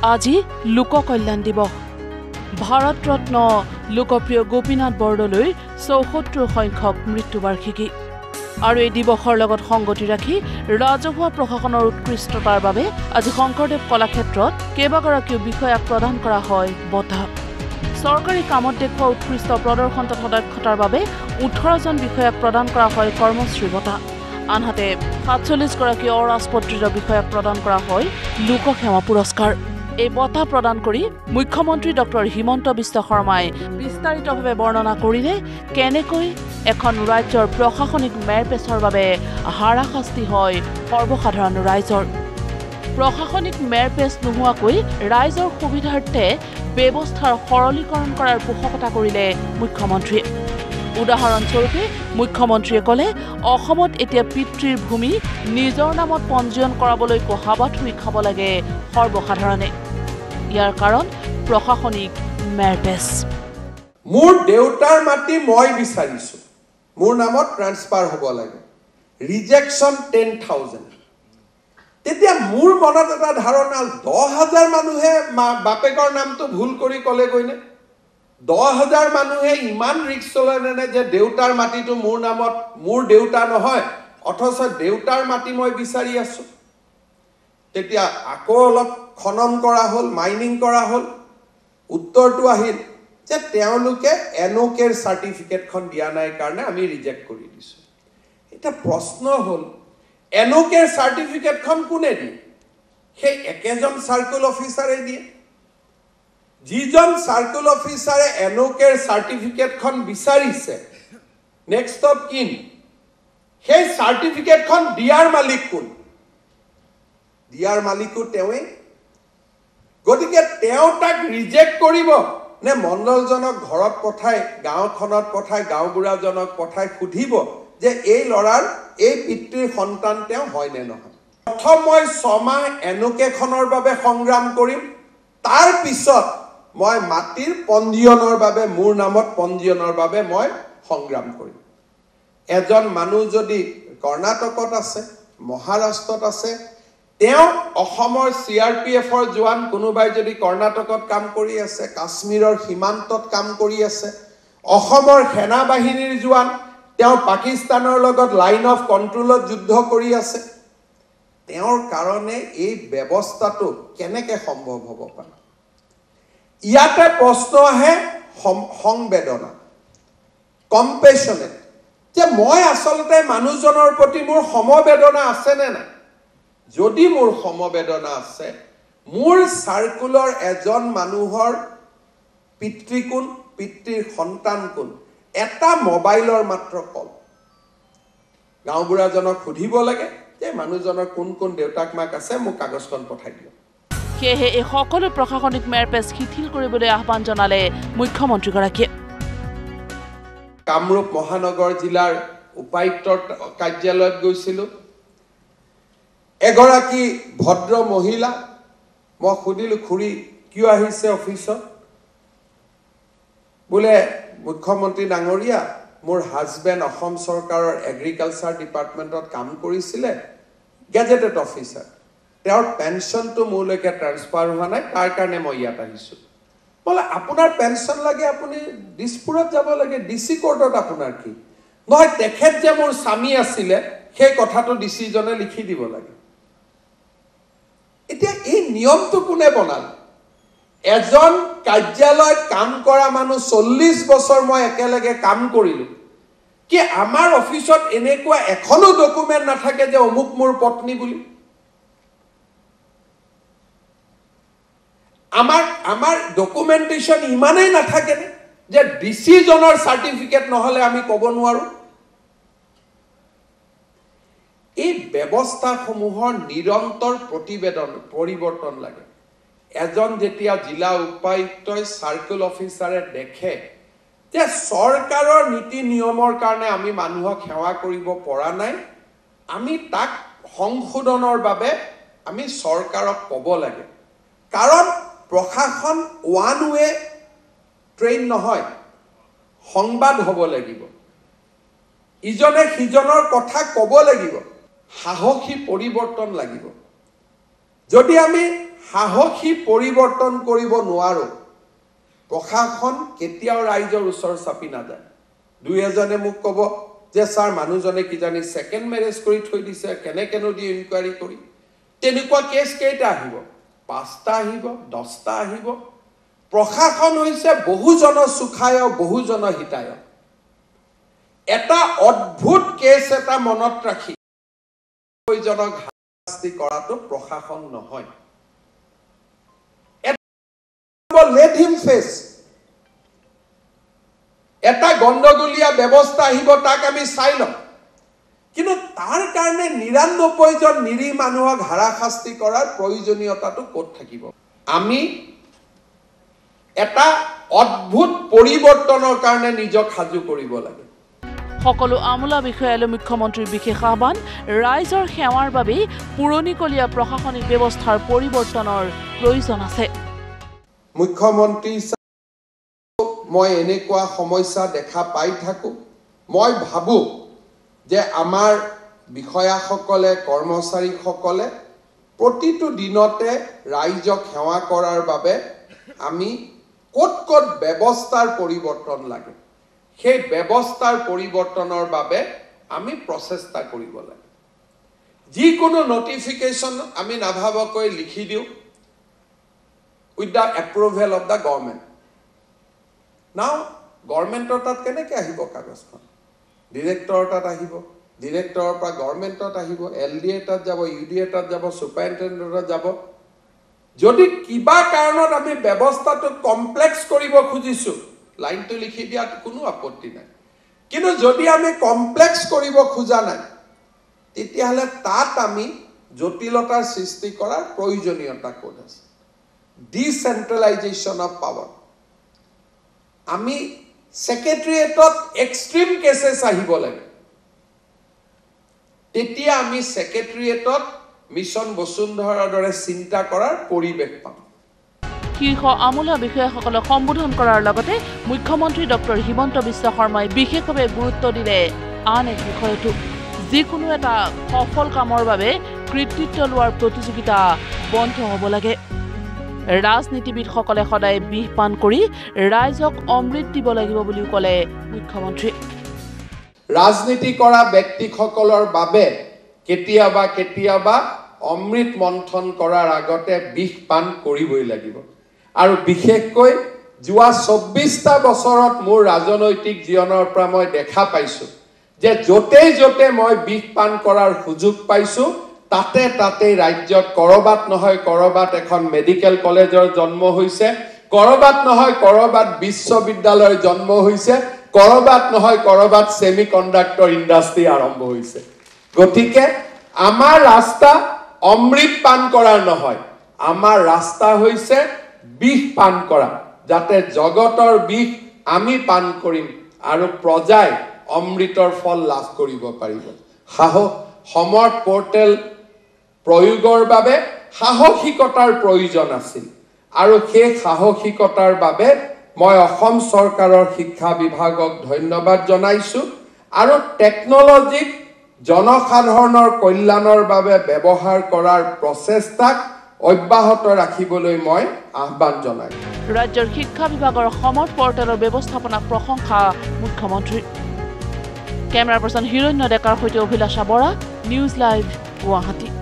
আজি লোক কল্যাণ দিৱস। ভাৰত ৰত্ন লোকপ্ৰিয় গোপীনাথ বৰদলৈৰ ৭৪ সংখ্যক মৃত্যুবাৰ্ষিকী। আৰু এই দিৱসৰ লগত সংগতি ৰাখি ৰাজহুৱা প্ৰশাসনৰ উৎকৃষ্টতাৰ বাবে আজি শংকৰদেৱ কলাক্ষেত্ৰত কেইবাগৰাকীও বিষয়াক প্ৰদান কৰা হয় বঁটা। চৰকাৰী কামত দেখুওৱা উৎকৃষ্ট প্ৰদৰ্শন তথা দক্ষতাৰ বাবে ১৮জন বিষয়াক প্ৰদান কৰা হয় কৰ্মশ্ৰী বঁটা। আনহাতে ৪৭ গৰাকী অৰাজপত্ৰিত বিষয়াক প্ৰদান কৰা হয় লোকসেৱা পুৰস্কাৰ। এই বঁটা প্ৰদান কৰি মুখ্যমন্ত্ৰী ডক্টৰ হিমন্ত বিশ্ব শৰ্মাই বিস্তাৰিতভাৱে বৰ্ণনা কৰিলে কেনেকৈ এখন ৰাজ্যৰ প্ৰশাসনিক মেৰপেচৰ বাবে হাৰাশাস্তি হয় সৰ্বসাধাৰণ ৰাইজৰ। প্ৰশাসনিক মেৰপেচ নোহোৱাকৈ ৰাইজৰ সুবিধাৰ্থে ব্যৱস্থাৰ সৰলীকৰণ কৰাৰ পোষকতা কৰিলে মুখ্যমন্ত্ৰীয়ে। উদাহৰণস্বৰূপে মুখ্যমন্ত্ৰীয়ে ক'লে অসমত এতিয়া পিতৃৰ ভূমি নিজৰ নামত পঞ্জীয়ন কৰাবলৈকো হাবাথুৰি খাব লাগে সৰ্বসাধাৰণে। ইয়াৰ কাৰণ প্ৰশাসনিক মেৰপেচ। মোৰ দেউতাৰ মাটি মই বিচাৰিছো, মোৰ নামত ট্ৰান্সফাৰ হ'ব লাগে, ৰিজেকশ্যন 10,000। তেতিয়া মোৰ মনত এটা ধাৰণা 10,000 মানুহে বাপেকৰ নামটো ভুল কৰি ক'লেগৈ নে? 10,000 মানুহে ইমান ৰিক্স ল'লেনে যে দেউতাৰ মাটিটো মোৰ নামত, মোৰ দেউতা নহয় অথচ দেউতাৰ মাটি মই বিচাৰি আছো। তেতিয়া আকৌ অলপ খনন কৰা হ'ল, মাইনিং কৰা হ'ল। উত্তৰটো আহিল যে তেওঁলোকে এনঅ'কেৰ চাৰ্টিফিকেটখন দিয়া নাই কাৰণে আমি ৰিজেক্ট কৰি দিছো। এটা প্ৰশ্ন হ'ল এনঅ'কেৰ চাৰ্টিফিকেটখন কোনে দিয়ে? সেই একেজন চাৰ্কুল অফিচাৰে দিয়ে। যিজন চাৰ্কুল অফিচাৰে এনঅ'কেৰ চাৰ্টিফিকেটখন বিচাৰিছে নেক্সট অফ কিন, সেই চাৰ্টিফিকেটখন দিয়াৰ মালিক কোন? দিয়াৰ মালিকো তেওঁৱেই। গতিকে তেওঁ তাক ৰিজেক্ট কৰিব নে মণ্ডলজনক ঘৰত পঠাই, গাঁওখনত পঠাই, গাঁওবুঢ়াজনক পঠাই সুধিব যে এই ল'ৰাৰ এই পিতৃৰ সন্তান তেওঁ হয় নে নহয়? প্ৰথম মই 6 মাহ এনঅ'কেখনৰ বাবে সংগ্ৰাম কৰিম, তাৰ পিছত মই মাটিৰ পঞ্জীয়নৰ বাবে, মোৰ নামত পঞ্জীয়নৰ বাবে মই সংগ্ৰাম কৰিম। এজন মানুহ যদি কৰ্ণাটকত আছে, মহাৰাষ্ট্ৰত আছে, তেওঁ অসমৰ CRPFৰ জোৱান, কোনোবাই যদি কৰ্ণাটকত কাম কৰি আছে, কাশ্মীৰৰ সীমান্তত কাম কৰি আছে, অসমৰ সেনা বাহিনীৰ জোৱান, তেওঁ পাকিস্তানৰ লগত লাইন অফ কণ্ট্ৰলত যুদ্ধ কৰি আছে, তেওঁৰ কাৰণে এই ব্যৱস্থাটো কেনেকৈ সম্ভৱ হ'ব পাৰে? ইয়াতে প্ৰশ্ন আহে সংবেদনা, কম্পেশ্যনেট, যে মই আচলতে মানুহজনৰ প্ৰতি মোৰ সমবেদনা আছেনে নাই? যদি মোৰ সমবেদনা আছে, মোৰ চাৰ্কুলৰ এজন মানুহৰ পিতৃ কোন, পিতৃৰ সন্তান কোন, এটা মোবাইলৰ মাত্ৰ কল। গাঁওবুঢ়াজনক সুধিব লাগে যে মানুহজনৰ কোন কোন দেউতাক মাক আছে, মোক কাগজখন পঠাই দিয়ক। সেয়েহে এই সকলো প্ৰশাসনিক মেৰপেচ শিথিল কৰিবলৈ আহ্বান জনালে মুখ্যমন্ত্ৰীগৰাকীয়ে। কামৰূপ মহানগৰ জিলাৰ উপায়ুক্তৰ কাৰ্যালয়ত গৈছিলোঁ। এগৰাকী ভদ্ৰ মহিলা, মই সুধিলোঁ খুৰী কিয় আহিছে অফিচত? বোলে মুখ্যমন্ত্ৰী ডাঙৰীয়া, মোৰ হাজবেণ্ড অসম চৰকাৰৰ এগ্ৰিকালচাৰ ডিপাৰ্টমেণ্টত কাম কৰিছিলে, গেজেটেড অফিচাৰ, তেওঁৰ পেঞ্চনটো মোৰলৈকে ট্ৰান্সফাৰ হোৱা নাই, তাৰ কাৰণে মই ইয়াত আহিছোঁ। বোলে আপোনাৰ পেঞ্চন লাগে, আপুনি দিছপুৰত যাব লাগে, DC কোৰ্টত আপোনাৰ কি? নহয়, তেখেত যে মোৰ স্বামী আছিলে সেই কথাটো ডিচিজনে লিখি দিব লাগে। এতিয়া এই নিয়মটো কোনে বনাল? এজন কাৰ্যালয়ত কাম কৰা মানুহ 40 বছৰ মই একেলগে কাম কৰিলোঁ, কি আমাৰ অফিচত এনেকুৱা এখনো ডকুমেণ্ট নাথাকে যে অমুক মোৰ পত্নী বুলি? আমাৰ ডকুমেণ্টেশ্যন ইমানেই নাথাকে যে ডিচিজনৰ চাৰ্টিফিকেট নহ'লে আমি ক'ব নোৱাৰো? এই ব্যৱস্থাসমূহৰ নিৰন্তৰ পৰিৱৰ্তন লাগে। এজন যেতিয়া জিলা উপায়ুক্তই, চাৰ্কুল অফিচাৰে দেখে যে চৰকাৰৰ নীতি নিয়মৰ কাৰণে আমি মানুহক সেৱা কৰিব পৰা নাই, আমি তাক সংশোধনৰ বাবে আমি চৰকাৰক ক'ব লাগে। কাৰণ প্ৰশাসন ওৱান ৱে ট্ৰেইন নহয়, সংবাদ হ'ব লাগিব, ইজনে সিজনৰ কথা ক'ব লাগিব, সাহসী পৰিৱৰ্তন লাগিব। যদি আমি সাহসী পৰিৱৰ্তন কৰিব নোৱাৰো প্ৰশাসন কেতিয়াও ৰাইজৰ ওচৰ চাপি নাযায় দুই এজনে মোক ক'ব যে স্যাৰ মানুহজনে কি জানি সেকেন্ড ম্যাৰেজ কৰি থৈ দিছে কেনেকেনো দি ইনকুৱাৰী কৰি তেনেকুৱা কেছ কেইটা আহিব 5টা আহিব 10টা আহিব প্ৰশাসন হৈছে বহুজন সুখায় বহুজন হিতায় এটা অদ্ভুত কেছ এটা মনত ৰাখি জনক শাস্তি কৰাটো প্ৰশাসন নহয় let him face এটা গণ্ডগোলীয়া ব্যৱস্থা আহিব তাক আমি চাই লম কিন্তু তাৰ কাৰণে 99 জন নিৰী মানুহক হাৰাশাস্তি কৰাৰ প্ৰয়োজনীয়তাটো ক'ত থাকিব আমি এটা অদ্ভুত পৰিৱৰ্তনৰ কাৰণে নিজক সাজু কৰিব লাগে সকলো আমোলা বিষয়ালৈ মুখ্যমন্ত্ৰীৰ বিশেষ আহ্বান ৰাইজৰ সেৱাৰ বাবে পুৰণিকলীয়া প্ৰশাসনিক ব্যৱস্থাৰ পৰিৱৰ্তনৰ প্ৰয়োজন আছে মুখ্যমন্ত্ৰী মই এনেকুৱা সমস্যা দেখা পাই থাকো মই ভাবো যে আমাৰ বিষয়াসকলে কৰ্মচাৰীসকলে প্ৰতিটো দিনতে ৰাইজক সেৱা কৰাৰ বাবে আমি ক'ত ব্যৱস্থাৰ পৰিৱৰ্তন লাগে সেই ব্যৱস্থাৰ পৰিৱৰ্তনৰ বাবে আমি প্ৰচেষ্টা কৰিব লাগে যিকোনো নটিফিকেশন আমি নাভাবকৈ লিখি দিও with the approval of the government now government tat keneke ahibo kagoskhon director tat ahibo director pa government tat ahibo LDA tat jabo UDA tat jabo superintendent tat jabo jodi kiba karonot ami ব্যবস্থা to complex koribo khujisu line to likhi dia kono apotti nai kintu jodi ami complex koribo khuja nai tetia hale tat ami jotilotar srishti korar proyojoniyota kod ase decentralization of power ami secretariat extreme cases ahibo lage tetia ami secretariat mission bosundhara dore cinta korar poribek pam শীৰ্ষ আমোলা বিষয়াসকলক সম্বোধন কৰাৰ লগতে মুখ্যমন্ত্ৰী doctor Himanta Biswa শৰ্মাই বিশেষভাৱে গুৰুত্ব দিলে আন এক বিষয়টো যিকোনো এটা সফল কামৰ বাবে কৃতিত্ব লোৱাৰ প্ৰতিযোগিতা বন্ধ হ'ব লাগে ৰাজনীতিবিদসকলে সদায় বিহ পান কৰি ৰাইজক অমৃত দিব লাগিব বুলি ক'লে মুখ্যমন্ত্ৰী ৰাজনীতি কৰা ব্যক্তিসকলৰ বাবে কেতিয়াবা অমৃত মন্থন কৰাৰ আগতে বিহ পান কৰিবই লাগিব আৰু বিশেষকৈ যোৱা 24টা বছৰত মোৰ ৰাজনৈতিক জীৱনৰ পৰা মই দেখা পাইছো যে যতে মই বিহ পান কৰাৰ সুযোগ পাইছো তাতে ৰাজ্যত কৰবাত নহয় কৰবাত এখন মেডিকেল কলেজৰ জন্ম হৈছে কৰবাত নহয় কৰবাত বিশ্ববিদ্যালয়ৰ জন্ম হৈছে কৰবাত নহয় কৰবাত সেমিকন্ডাক্টৰ ইন্ডাষ্ট্ৰি আৰম্ভ হৈছে গতিকে আমাৰ ৰাস্তা অমৃত পান কৰাৰ নহয় আমাৰ ৰাস্তা হৈছে বিষ পান কৰা যাতে জগতৰ বিষ আমি পান কৰিম আৰু প্ৰজাই অমৃতৰ ফল লাভ কৰিব পাৰিব সমৰ্থ পোৰ্টেল প্ৰয়োগৰ বাবে সাহসিকতাৰ প্ৰয়োজন আছিল আৰু সেই সাহসিকতাৰ বাবে মই অসম চৰকাৰৰ শিক্ষা বিভাগক ধন্যবাদ জনাইছো আৰু টেকনলজিক জনসাধাৰণৰ কল্যাণৰ বাবে ব্যৱহাৰ কৰাৰ প্ৰচেষ্টাক অব্যাহত ৰাখিবলৈ মই আহ্বান জনাই ৰাজ্যৰ শিক্ষা বিভাগৰ সমৰ্থ পোৰ্টেলৰ ব্যৱস্থাপনা প্ৰশংসা মুখ্যমন্ত্ৰী কেমেৰা পাৰ্চন হিৰণ্য ডেকাৰ সৈতে অভিলাষা বৰা নিউজ লাইভ গুৱাহাটী